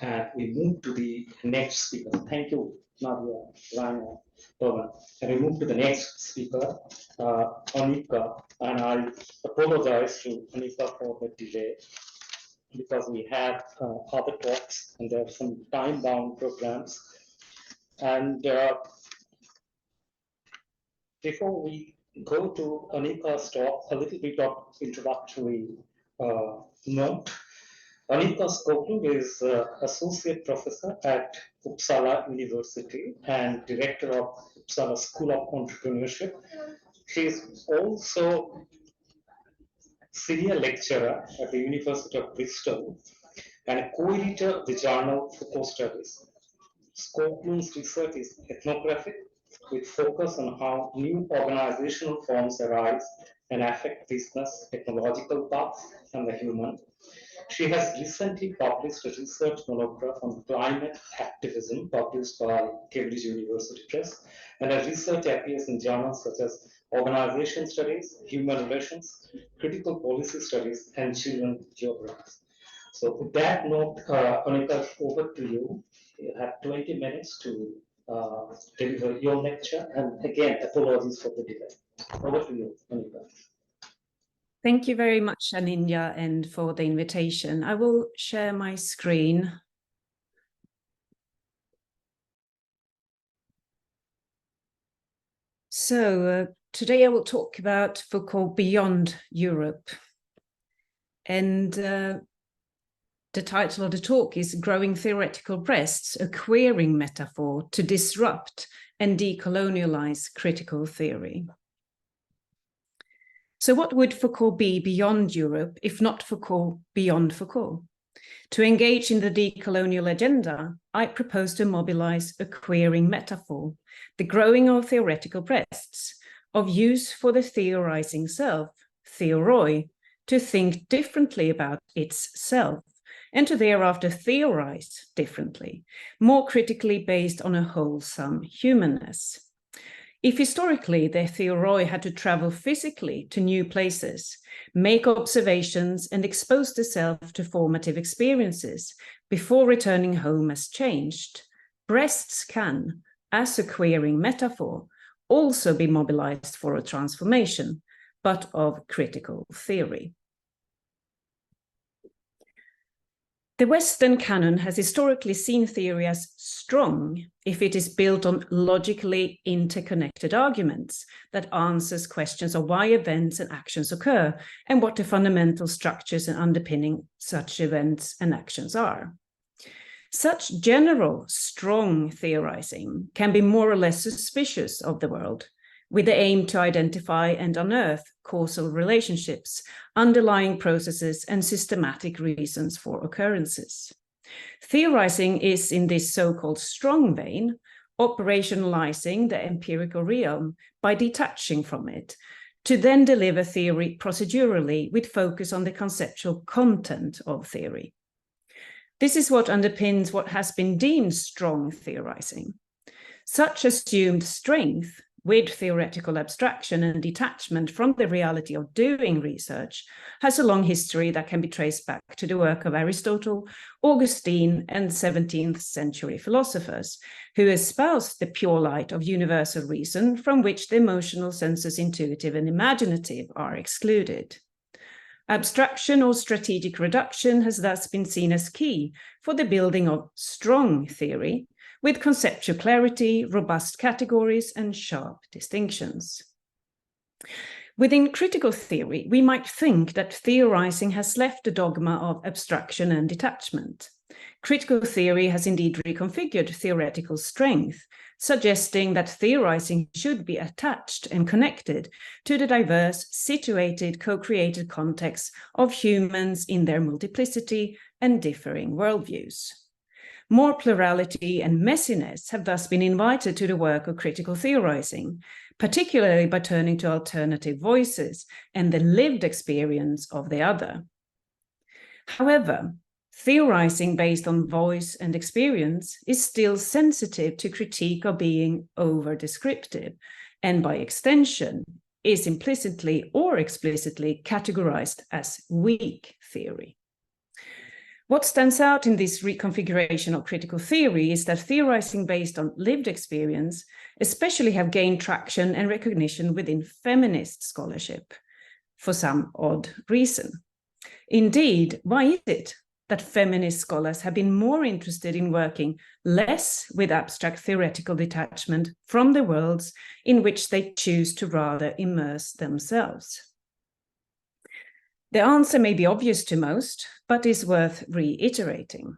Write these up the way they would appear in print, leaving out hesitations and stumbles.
and we move to the next speaker. Thank you, Nadia, Ryan, Roman. And we move to the next speaker, Annika, and I apologize to Annika for the delay because we have other talks and there are some time-bound programs. And before we go to Annika's talk, a little bit of introductory note. Annika Skoglund is Associate Professor at Uppsala University and Director of Uppsala School of Entrepreneurship. She is also Senior Lecturer at the University of Bristol and co-editor of the journal Foucault Studies. Skoglund's research is ethnographic, with focus on how new organizational forms arise and affect business, technological paths, and the human. She has recently published a research monograph on climate activism published by Cambridge University Press, and her research appears in journals such as Organization Studies, Human Relations, Critical Policy Studies, and Children Geography. So with that note, Annika, over to you. You have 20 minutes to deliver your lecture, and again, apologies for the delay. Over to you, Annika. Thank you very much, Anindya, and for the invitation. I will share my screen. So today I will talk about Foucault beyond Europe. And the title of the talk is Growing Theoretical Breasts, a Queering Metaphor to Disrupt and Decolonialize Critical Theory. So what would Foucault be beyond Europe, if not Foucault beyond Foucault? To engage in the decolonial agenda, I propose to mobilize a queering metaphor, the growing of theoretical breasts, of use for the theorizing self, theoroi, to think differently about its self, and to thereafter theorize differently, more critically based on a wholesome humanness. If historically the theoroi had to travel physically to new places, make observations and expose the self to formative experiences before returning home as changed, breasts can, as a queering metaphor, also be mobilized for a transformation, but of critical theory. The Western canon has historically seen theory as strong if it is built on logically interconnected arguments that answers questions of why events and actions occur and what the fundamental structures and underpinning such events and actions are. Such general, strong theorizing can be more or less suspicious of the world, with the aim to identify and unearth causal relationships, underlying processes, and systematic reasons for occurrences. Theorizing is, in this so-called strong vein, operationalizing the empirical realm by detaching from it, to then deliver theory procedurally with focus on the conceptual content of theory. This is what underpins what has been deemed strong theorizing. Such assumed strength, with theoretical abstraction and detachment from the reality of doing research, has a long history that can be traced back to the work of Aristotle, Augustine, and 17th century philosophers, who espoused the pure light of universal reason from which the emotional senses, intuitive and imaginative, are excluded. Abstraction or strategic reduction has thus been seen as key for the building of strong theory, with conceptual clarity, robust categories, and sharp distinctions. Within critical theory, we might think that theorizing has left the dogma of abstraction and detachment. Critical theory has indeed reconfigured theoretical strength, suggesting that theorizing should be attached and connected to the diverse, situated, co-created contexts of humans in their multiplicity and differing worldviews. More plurality and messiness have thus been invited to the work of critical theorizing, particularly by turning to alternative voices and the lived experience of the other. However, theorizing based on voice and experience is still sensitive to critique of being over-descriptive, and by extension is implicitly or explicitly categorized as weak theory. What stands out in this reconfiguration of critical theory is that theorizing based on lived experience especially have gained traction and recognition within feminist scholarship for some odd reason. Indeed, why is it that feminist scholars have been more interested in working less with abstract theoretical detachment from the worlds in which they choose to rather immerse themselves? The answer may be obvious to most, but is worth reiterating.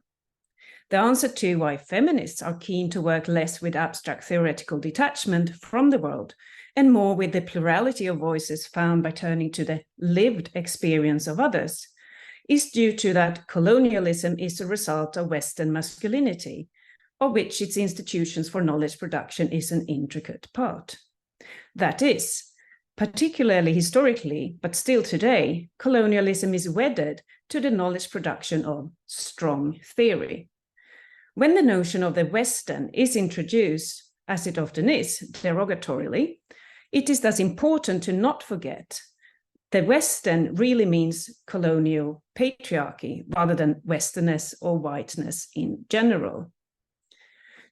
The answer to why feminists are keen to work less with abstract theoretical detachment from the world and more with the plurality of voices found by turning to the lived experience of others is due to that colonialism is a result of Western masculinity, of which its institutions for knowledge production is an intricate part. That is, particularly historically, but still today, colonialism is wedded to the knowledge production of strong theory. When the notion of the Western is introduced, as it often is, derogatorily, it is thus important to not forget the Western really means colonial patriarchy rather than Westernness or whiteness in general.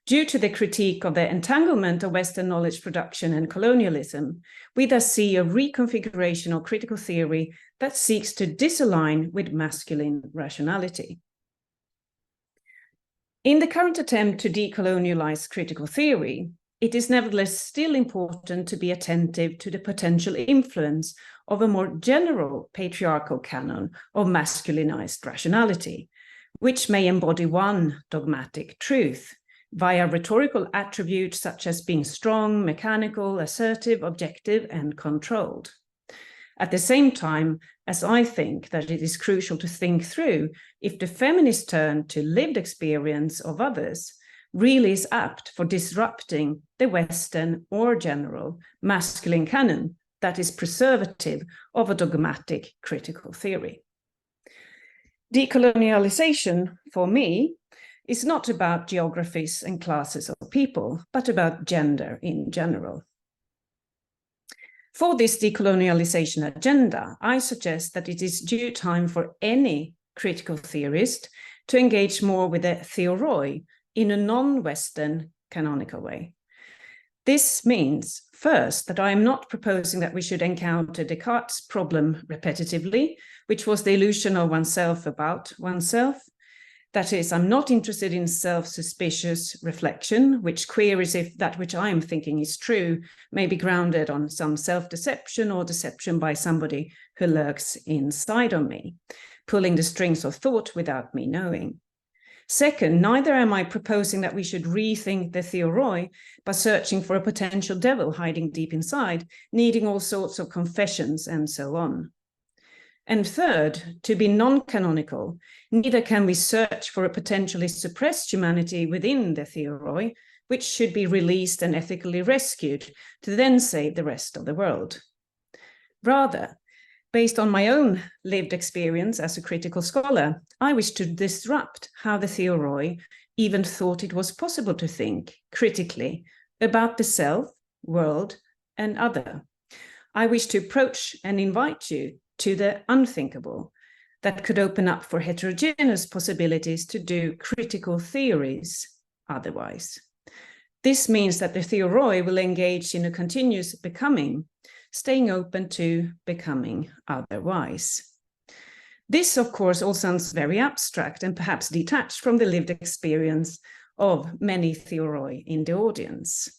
Due to the critique of the entanglement of Western knowledge production and colonialism, we thus see a reconfiguration of critical theory that seeks to disalign with masculine rationality. In the current attempt to decolonialize critical theory, it is nevertheless still important to be attentive to the potential influence of a more general patriarchal canon of masculinized rationality, which may embody one dogmatic truth via rhetorical attributes such as being strong, mechanical, assertive, objective, and controlled. At the same time, as I think that it is crucial to think through if the feminist turn to lived experience of others really is apt for disrupting the Western or general masculine canon that is preservative of a dogmatic critical theory. Decolonialization, for me, is not about geographies and classes of people, but about gender in general. For this decolonialization agenda, I suggest that it is due time for any critical theorist to engage more with the theoroi in a non-Western canonical way. This means, first, that I am not proposing that we should encounter Descartes' problem repetitively, which was the illusion of oneself about oneself. That is, I'm not interested in self-suspicious reflection, which queries if that which I am thinking is true may be grounded on some self-deception or deception by somebody who lurks inside of me, pulling the strings of thought without me knowing. Second, neither am I proposing that we should rethink the theoroi by searching for a potential devil hiding deep inside, needing all sorts of confessions and so on. And third, to be non-canonical, neither can we search for a potentially suppressed humanity within the theoroi, which should be released and ethically rescued to then save the rest of the world. Rather, based on my own lived experience as a critical scholar, I wish to disrupt how the theoroi even thought it was possible to think critically about the self, world, and other. I wish to approach and invite you to the unthinkable that could open up for heterogeneous possibilities to do critical theories otherwise. This means that the theoroi will engage in a continuous becoming, staying open to becoming otherwise. This, of course, all sounds very abstract and perhaps detached from the lived experience of many theoroi in the audience.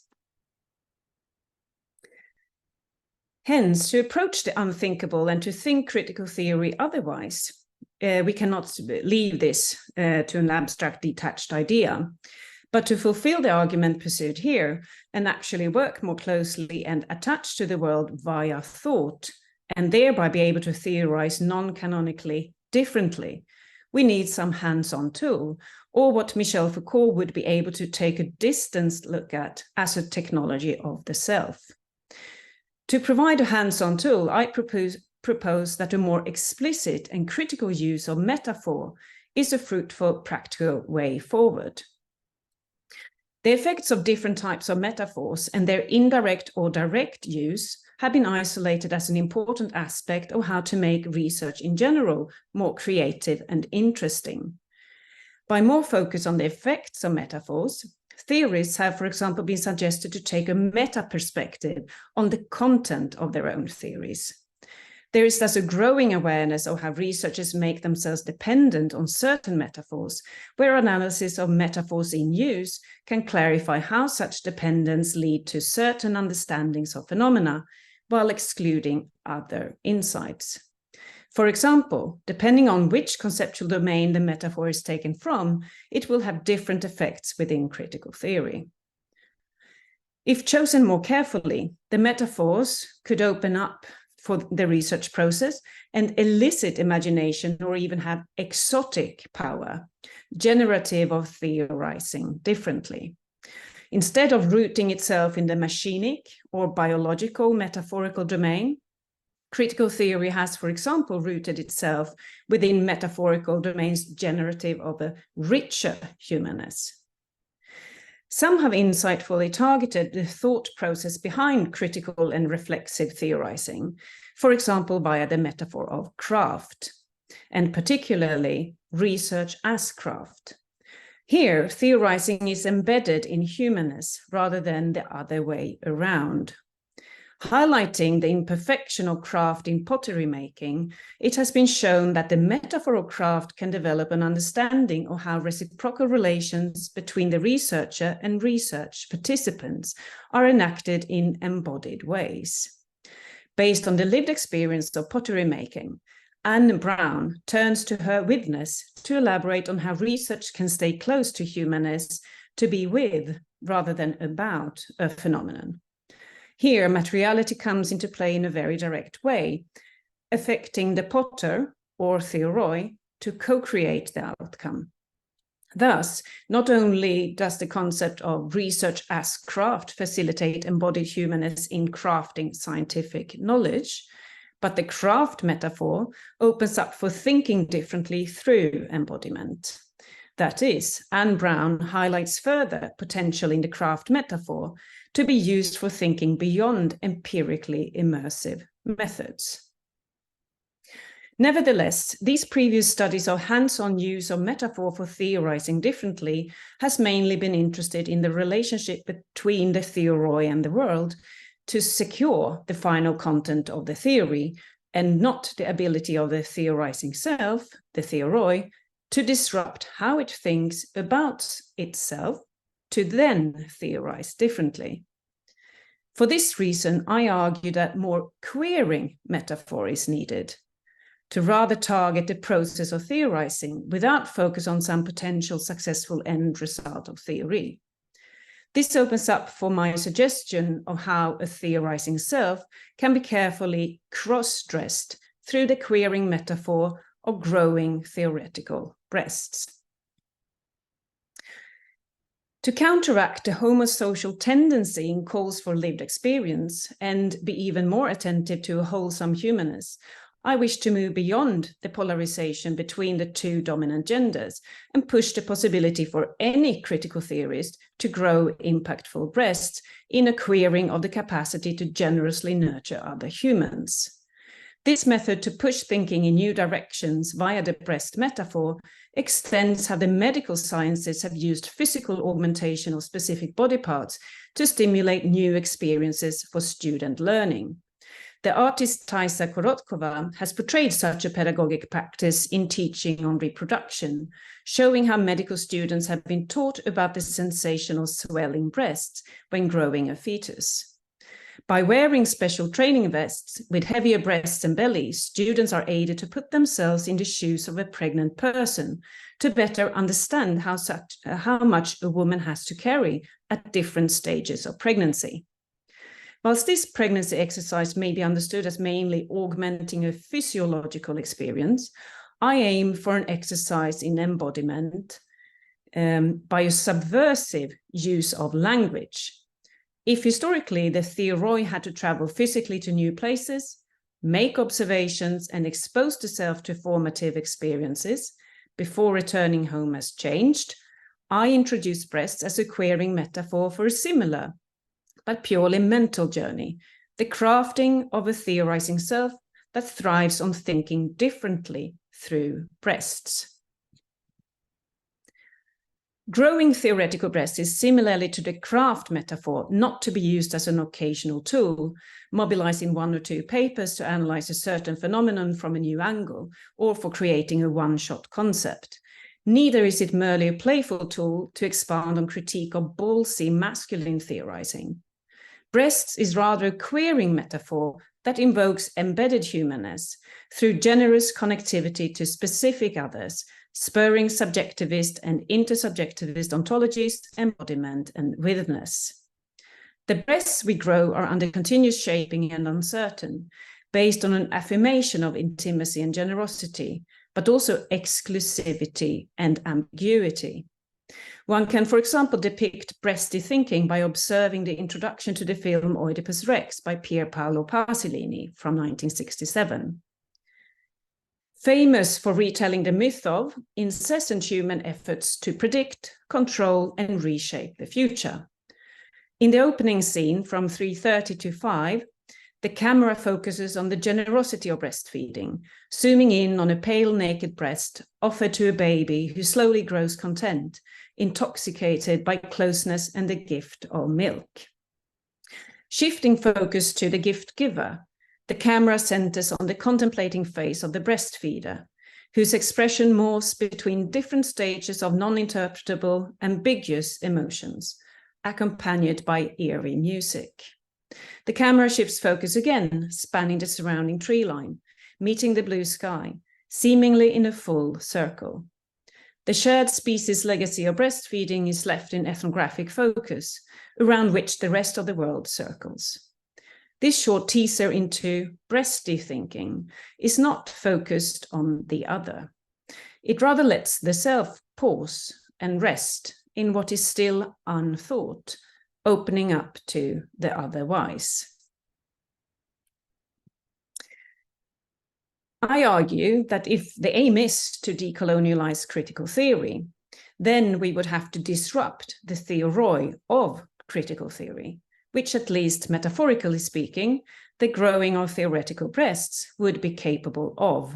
Hence, to approach the unthinkable and to think critical theory otherwise, we cannot leave this to an abstract, detached idea, but to fulfill the argument pursued here and actually work more closely and attach to the world via thought, and thereby be able to theorize non-canonically differently, we need some hands-on tool, or what Michel Foucault would be able to take a distanced look at as a technology of the self. To provide a hands-on tool, I propose that a more explicit and critical use of metaphor is a fruitful, practical way forward. The effects of different types of metaphors and their indirect or direct use have been isolated as an important aspect of how to make research in general more creative and interesting. By more focus on the effects of metaphors, theorists have, for example, been suggested to take a meta perspective on the content of their own theories. There is thus a growing awareness of how researchers make themselves dependent on certain metaphors, where analysis of metaphors in use can clarify how such dependence lead to certain understandings of phenomena, while excluding other insights. For example, depending on which conceptual domain the metaphor is taken from, it will have different effects within critical theory. If chosen more carefully, the metaphors could open up for the research process and elicit imagination or even have exotic power, generative of theorizing differently. Instead of rooting itself in the machinic or biological metaphorical domain, critical theory has, for example, rooted itself within metaphorical domains generative of a richer humanness. Some have insightfully targeted the thought process behind critical and reflexive theorizing, for example, via the metaphor of craft, and particularly research as craft. Here, theorizing is embedded in humanness rather than the other way around. Highlighting the imperfection of craft in pottery making, it has been shown that the metaphor of craft can develop an understanding of how reciprocal relations between the researcher and research participants are enacted in embodied ways. Based on the lived experience of pottery making, Anne Brown turns to her witness to elaborate on how research can stay close to humanness, to be with rather than about a phenomenon. Here, materiality comes into play in a very direct way, affecting the potter, or theoroi, to co-create the outcome. Thus, not only does the concept of research as craft facilitate embodied humanness in crafting scientific knowledge, but the craft metaphor opens up for thinking differently through embodiment. That is, Anne Brown highlights further potential in the craft metaphor to be used for thinking beyond empirically immersive methods. Nevertheless, these previous studies of hands-on use of metaphor for theorizing differently has mainly been interested in the relationship between the theoroi and the world to secure the final content of the theory, and not the ability of the theorizing self, the theoroi, to disrupt how it thinks about itself, to then theorize differently. For this reason, I argue that more queering metaphor is needed, to rather target the process of theorizing without focus on some potential successful end result of theory. This opens up for my suggestion of how a theorizing self can be carefully cross-dressed through the queering metaphor of growing theoretical breasts. To counteract the homosocial tendency in calls for lived experience and be even more attentive to a wholesome humanness, I wish to move beyond the polarization between the two dominant genders and push the possibility for any critical theorist to grow impactful breasts in a queering of the capacity to generously nurture other humans. This method to push thinking in new directions via the breast metaphor extends how the medical sciences have used physical augmentation of specific body parts to stimulate new experiences for student learning. The artist Taisa Korotkova has portrayed such a pedagogic practice in teaching on reproduction, showing how medical students have been taught about the sensation of swelling breasts when growing a fetus. By wearing special training vests with heavier breasts and bellies, students are aided to put themselves in the shoes of a pregnant person to better understand how much a woman has to carry at different stages of pregnancy. Whilst this pregnancy exercise may be understood as mainly augmenting a physiological experience, I aim for an exercise in embodiment by a subversive use of language. If historically the theoroi had to travel physically to new places, make observations and expose the self to formative experiences before returning home as changed, I introduce breasts as a queering metaphor for a similar but purely mental journey, the crafting of a theorizing self that thrives on thinking differently through breasts. Growing theoretical breast is similarly to the craft metaphor, not to be used as an occasional tool, mobilizing one or two papers to analyze a certain phenomenon from a new angle, or for creating a one-shot concept. Neither is it merely a playful tool to expound on critique of ballsy masculine theorizing. Breasts is rather a queering metaphor that invokes embedded humanness through generous connectivity to specific others, spurring subjectivist and intersubjectivist ontologies, embodiment, and witness. The breasts we grow are under continuous shaping and uncertain, based on an affirmation of intimacy and generosity, but also exclusivity and ambiguity. One can, for example, depict breasty thinking by observing the introduction to the film Oedipus Rex by Pier Paolo Pasolini from 1967. Famous for retelling the myth of incessant human efforts to predict, control, and reshape the future. In the opening scene from 3:30 to 5, the camera focuses on the generosity of breastfeeding, zooming in on a pale naked breast offered to a baby who slowly grows content, intoxicated by closeness and the gift of milk. Shifting focus to the gift giver, the camera centers on the contemplating face of the breastfeeder, whose expression morphs between different stages of non-interpretable, ambiguous emotions, accompanied by eerie music. The camera shifts focus again, spanning the surrounding tree line, meeting the blue sky, seemingly in a full circle. The shared species legacy of breastfeeding is left in ethnographic focus, around which the rest of the world circles. This short teaser into breasty thinking is not focused on the other. It rather lets the self pause and rest in what is still unthought, opening up to the otherwise. I argue that if the aim is to decolonialize critical theory, then we would have to disrupt the theoroi of critical theory, which, at least metaphorically speaking, the growing of theoretical breasts would be capable of.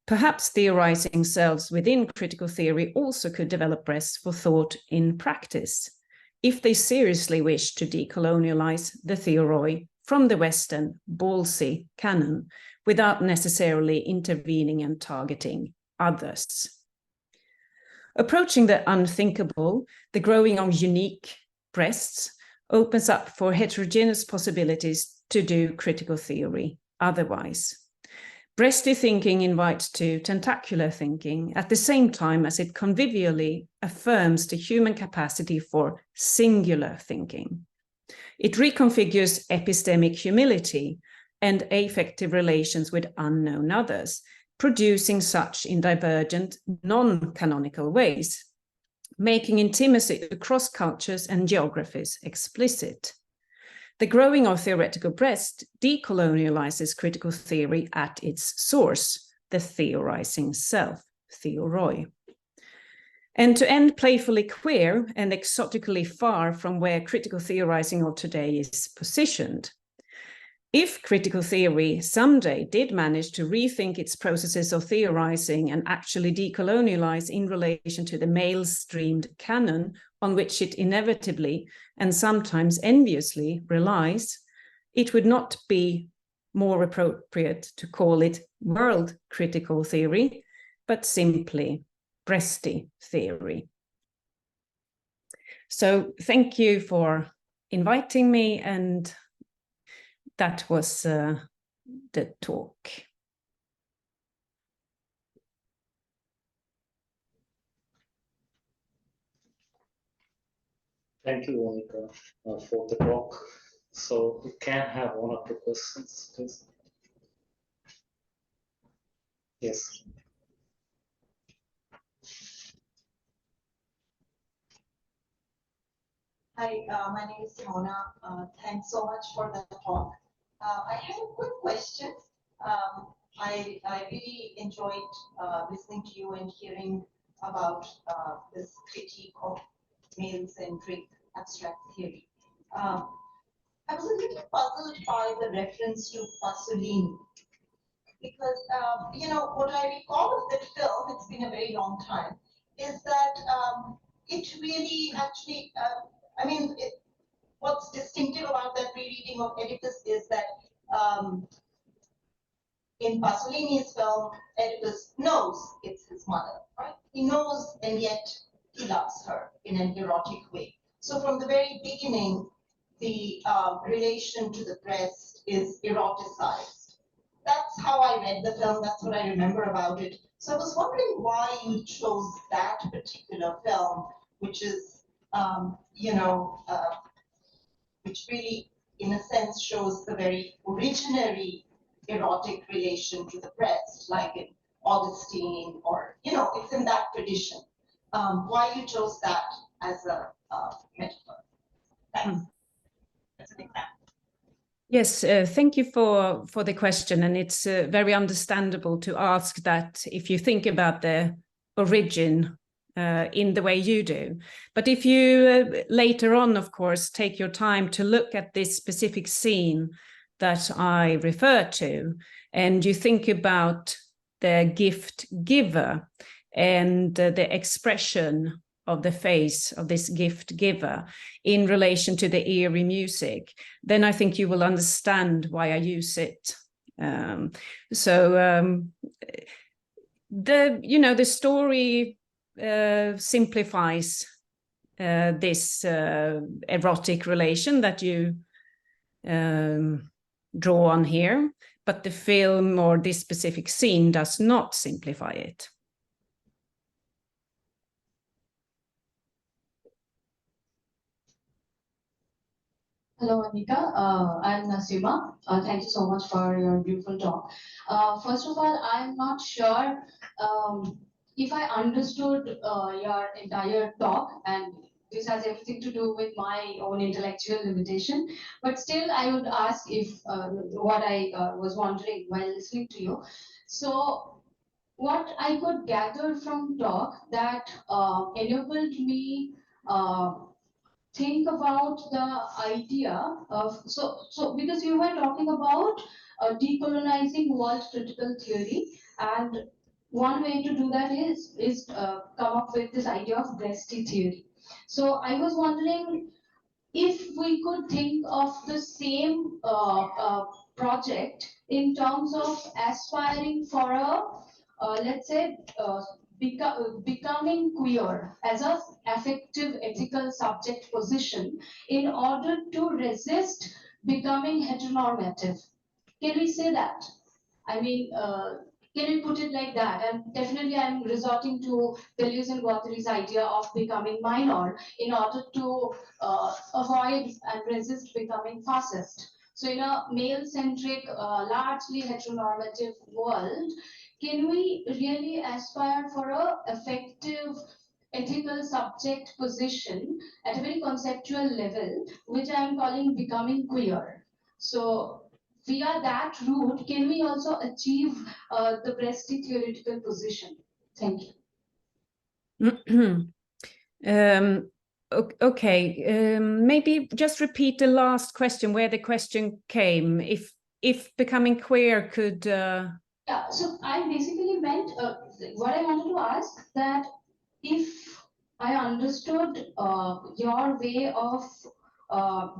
Perhaps theorizing selves within critical theory also could develop breasts for thought in practice, if they seriously wish to decolonialize the theoroi from the Western ballsy canon without necessarily intervening and targeting others. Approaching the unthinkable, the growing of unique breasts opens up for heterogeneous possibilities to do critical theory otherwise. Breasty thinking invites to tentacular thinking at the same time as it convivially affirms the human capacity for singular thinking. It reconfigures epistemic humility and affective relations with unknown others, producing such in divergent, non-canonical ways, making intimacy across cultures and geographies explicit. The growing of theoretical breast decolonializes critical theory at its source, the theorizing self, theoroi. And to end playfully queer and exotically far from where critical theorizing of today is positioned, if critical theory someday did manage to rethink its processes of theorizing and actually decolonialize in relation to the male-streamed canon on which it inevitably and sometimes enviously relies, it would not be more appropriate to call it world critical theory, but simply breasty theory. So thank you for inviting me, and that was the talk. Thank you, Annika, for the talk. So we can have one or two questions, please. Yes. Hi, my name is Mona. Thanks so much for the talk. I have a quick question. I really enjoyed listening to you and hearing about this critique of male-centric abstract theory. I was a little puzzled by the reference to Pasolini, because what I recall of that film, it's been a very long time, is that it really actually, I mean, what's distinctive about that rereading of Oedipus is that in Pasolini's film, Oedipus knows it's his mother, right? He knows, and yet he loves her in an erotic way. So from the very beginning, the relation to the breast is eroticized. That's how I read the film. That's what I remember about it. So I was wondering why you chose that particular film, which is, which really, in a sense, shows the very originary erotic relation to the breast, like in Augustine, or, it's in that tradition. Why you chose that as a metaphor? Thanks. That's an example. Yes, thank you for the question. And it's very understandable to ask that if you think about the origin in the way you do. But if you later on, of course, take your time to look at this specific scene that I refer to, and you think about the gift giver and the expression of the face of this gift giver in relation to the eerie music, then I think you will understand why I use it. The story simplifies this erotic relation that you draw on here, but the film or this specific scene does not simplify it. Hello, Annika. I'm Nasima. Thank you so much for your beautiful talk. First of all, I'm not sure if I understood your entire talk, and this has everything to do with my own intellectual limitation. But still, I would ask if what I was wondering while listening to you. So, what I could gather from talk that enabled me think about the idea of so because you were talking about decolonizing world critical theory, and one way to do that is come up with this idea of breasty theory. So I was wondering if we could think of the same project in terms of aspiring for a let's say becoming queer as a affective ethical subject position in order to resist becoming heteronormative. Can we say that? I mean, can we put it like that? And definitely I'm resorting to Deleuze and Guattari's idea of becoming minor in order to avoid and resist becoming fascist. So in a male-centric, largely heteronormative world, can we really aspire for a effective ethical subject position at a very conceptual level, which I am calling becoming queer? So via that route, can we also achieve the breasty theoretical position? Thank you. Okay, maybe just repeat the last question, where the question came. If becoming queer could. Yeah, so I basically meant what I wanted to ask, that if I understood your way of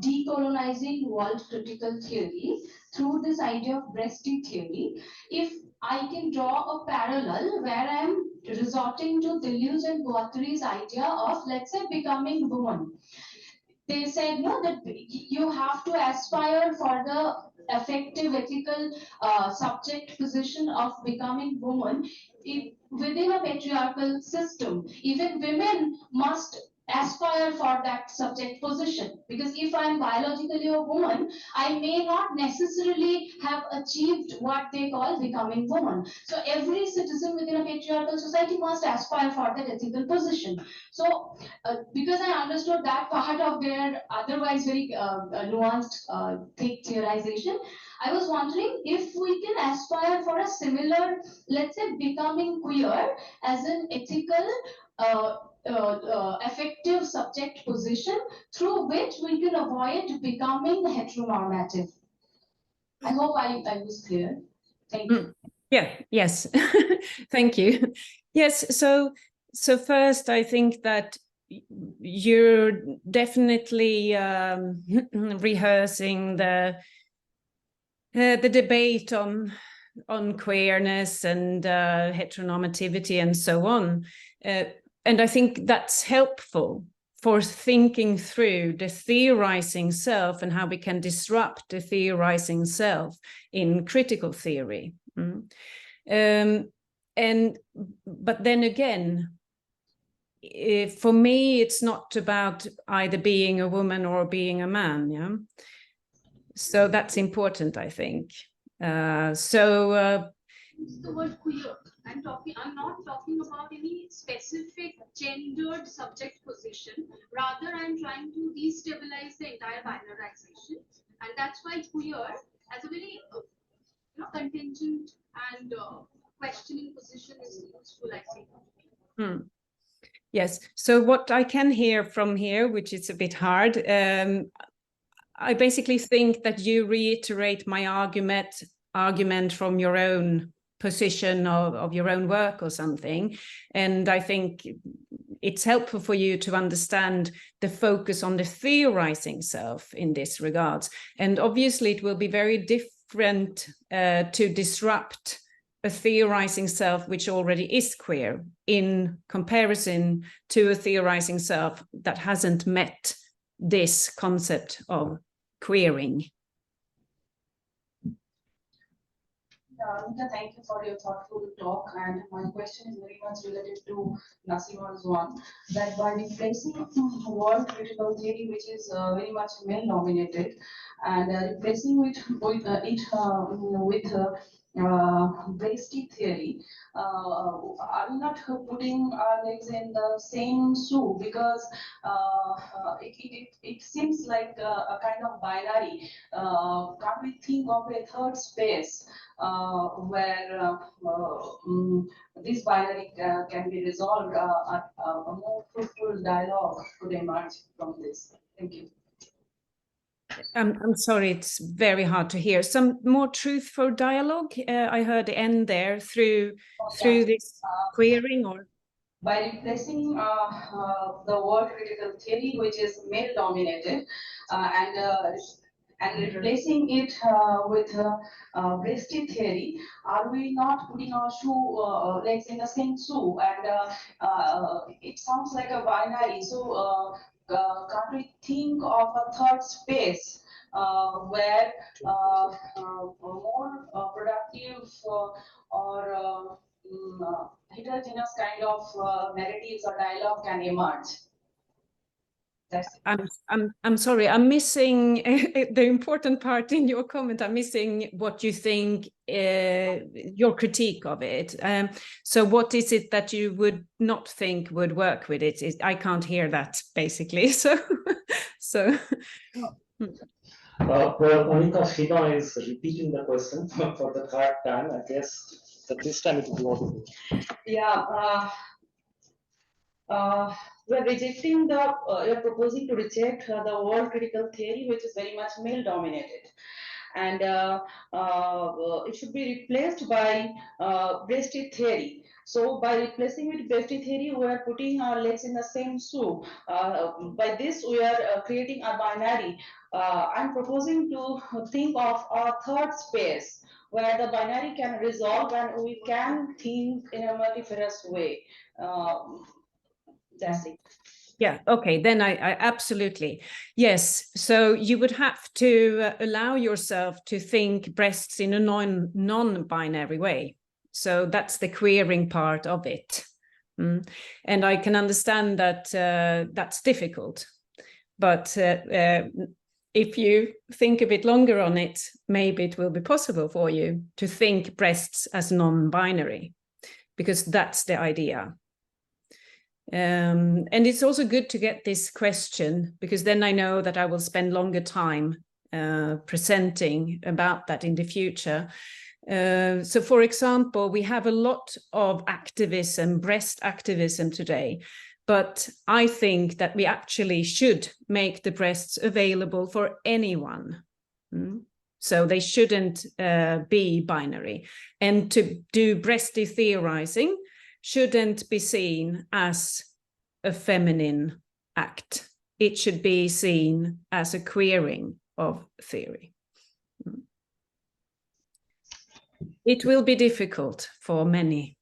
decolonizing world critical theory through this idea of breasty theory, if I can draw a parallel where I'm resorting to Deleuze and Guattari's idea of, let's say, becoming woman. They said no, that you have to aspire for the effective ethical subject position of becoming woman. Within a patriarchal system, even women must aspire for that subject position, because if I'm biologically a woman, I may not necessarily have achieved what they call becoming woman. So every citizen within a patriarchal society must aspire for that ethical position. So because I understood that part of their otherwise very nuanced thick theorization, I was wondering if we can aspire for a similar, let's say, becoming queer as an ethical effective subject position through which we can avoid becoming heteronormative. I hope I was clear. Thank you. Yeah, yes, thank you. Yes, so first I think that you're definitely rehearsing the debate on queerness and heteronormativity and so on. And I think that's helpful for thinking through the theorizing self and how we can disrupt the theorizing self in critical theory. But then again, for me, it's not about either being a woman or being a man. Yeah. So that's important, I think. The word queer. I'm not talking about any specific gendered subject position. Rather, I'm trying to destabilize the entire binarization, and that's why queer as a very contingent and questioning position is useful, I think. Yes. So what I can hear from here, which is a bit hard, I basically think that you reiterate my argument from your own position of your own work or something. And I think it's helpful for you to understand the focus on the theorizing self in this regards. And obviously it will be very different to disrupt a theorizing self which already is queer in comparison to a theorizing self that hasn't met this concept of queering. Annika, thank you for your thoughtful talk, and my question is very much related to Nasima's one, that by replacing word critical theory, which is very much male-dominated, and replacing it with Bresti theory, are we not putting our legs in the same shoe? Because it seems like a kind of binary. Can't we think of a third space where this binary can be resolved? A more fruitful dialogue could emerge from this. Thank you. I'm sorry, it's very hard to hear. Some more truthful dialogue. I heard the end there through this queering, or by replacing the word critical theory, which is male dominated, and replacing it with Bresti theory. Are we not putting our legs in the same shoe? And it sounds like a binary. So can't we think of a third space where more productive or heterogeneous kind of narratives or dialogue can emerge? I'm sorry, I'm missing the important part in your comment. I'm missing what you think, your critique of it. So what is it that you would not think would work with it? I can't hear that, basically. So. Well, Annika, Shiva is repeating the question for the third time. I guess that this time it will be audible. Yeah. We're rejecting you're proposing to reject the world critical theory, which is very much male dominated. And it should be replaced by Bresti theory. So by replacing with Bresti theory, we are putting our legs in the same shoe. By this, we are creating a binary. I'm proposing to think of a third space where the binary can resolve and we can think in a multifarious way. That's it. Yeah, okay, then I absolutely. Yes, so you would have to allow yourself to think breasts in a non-binary way. So that's the queering part of it. And I can understand that that's difficult. But if you think a bit longer on it, maybe it will be possible for you to think breasts as non-binary, because that's the idea. And it's also good to get this question, because then I know that I will spend longer time presenting about that in the future. So, for example, we have a lot of activism, breast activism today, but I think that we actually should make the breasts available for anyone. So they shouldn't be binary. And to do breasty theorizing shouldn't be seen as a feminine act. It should be seen as a queering of theory. It will be difficult for many,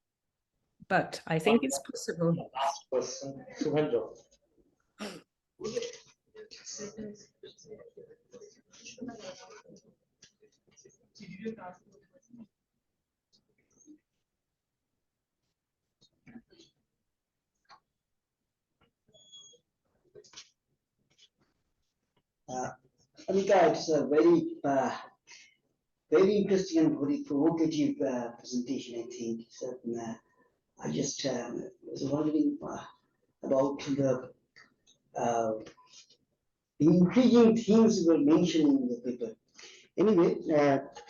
but I think it's possible. Last question, Suhendra. Annika, it's a very interesting and very provocative presentation, I think. So, I just was wondering about the intriguing things you were mentioning in the paper. Anyway,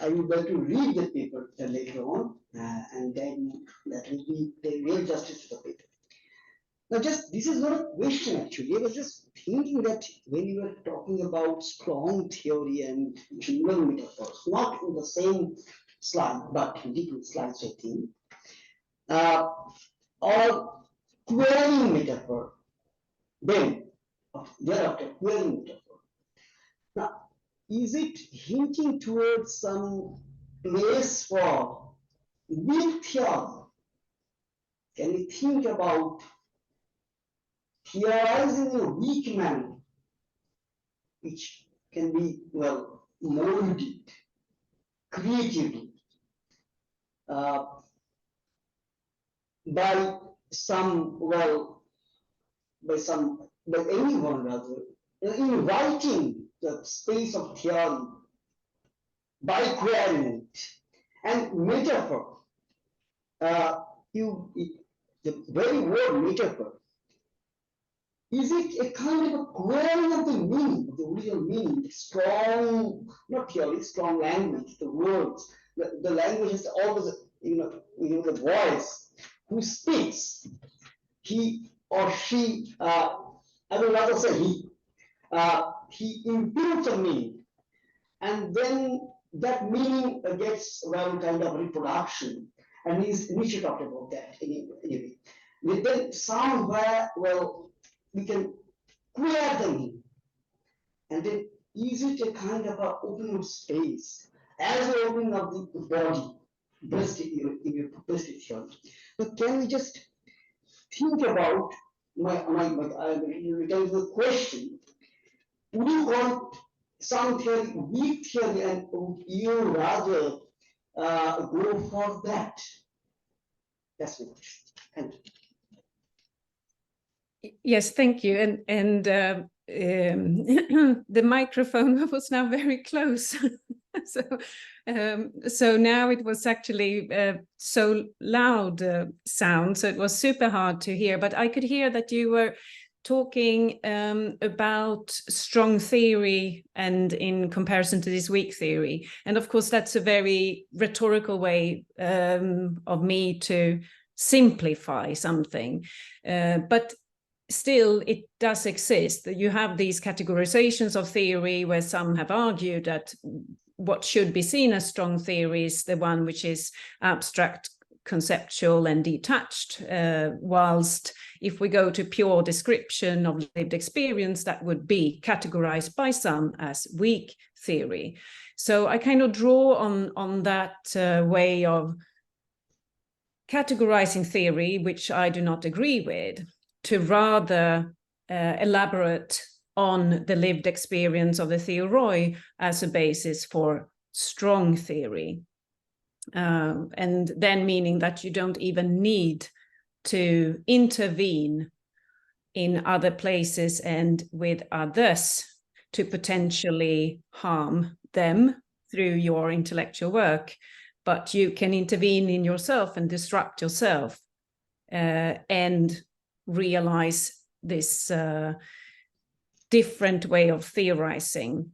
I would like to read the paper later on, and then that will be the real justice to the paper. Now, just this is not a question actually. I was just thinking that when you were talking about strong theory and general metaphors, not in the same slide, but in different slides, I think, or querying metaphor, then thereafter querying metaphor. Now, is it hinting towards some place for weak theory? Can we think about theorizing in a weak manner, which can be, well, molded creatively by some, well, by anyone rather, in writing the space of theory by querying it. And metaphor, the very word metaphor, is it a kind of a querying of the meaning, the original meaning, strong, not theory, strong language, the words, the language is always, the voice who speaks, he or she, I will rather say he imputes a meaning, and then that meaning gets, well, kind of reproduction, and we should talk about that anyway. But then somewhere, well, we can queer the meaning, and then is it a kind of an opening of space, as an opening of the body, in your breast theory. But can we just think about return to the question, would you want some theory, weak theory, and would you rather go for that? That's my question. Thank you. Yes, thank you. And the microphone was now very close. So now it was actually so loud sound, so it was super hard to hear. But I could hear that you were talking about strong theory and in comparison to this weak theory. And of course, that's a very rhetorical way of me to simplify something. But still, it does exist. You have these categorizations of theory where some have argued that what should be seen as strong theory is the one which is abstract, conceptual and detached, whilst if we go to pure description of lived experience, that would be categorized by some as weak theory. So I kind of draw on that way of categorizing theory, which I do not agree with, to rather elaborate on the lived experience of the theoroi as a basis for strong theory. And then meaning that you don't even need to intervene in other places and with others to potentially harm them through your intellectual work, but you can intervene in yourself and disrupt yourself and realize this different way of theorizing,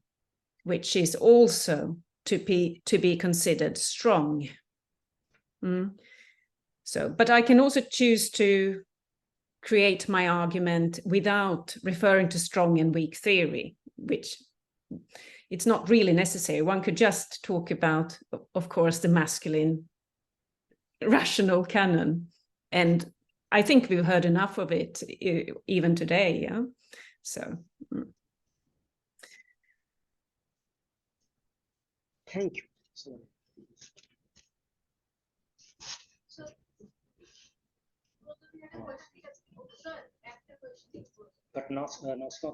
which is also to be considered strong. So, but I can also choose to create my argument without referring to strong and weak theory, which it's not really necessary. One could just talk about, of course, the masculine rational canon and I think we've heard enough of it even today. Yeah. So. Thank you. But not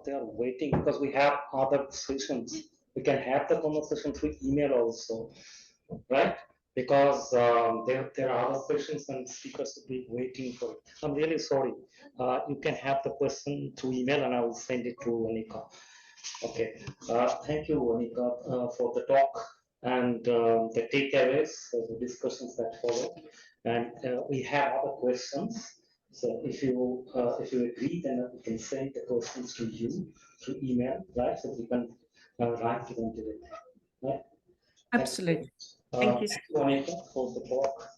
they are waiting because we have other sessions. We can have the conversation through email also, right? Because there are other questions and speakers will be waiting for it. I'm really sorry. You can have the question through email and I will send it to Annika. Okay. Thank you, Annika, for the talk and the takeaways, the discussions that follow. And we have other questions. So if you agree, then we can send the questions to you through email, right? So we can write to them directly, right? Absolutely. Thank you. Thank you, Annika, for the talk.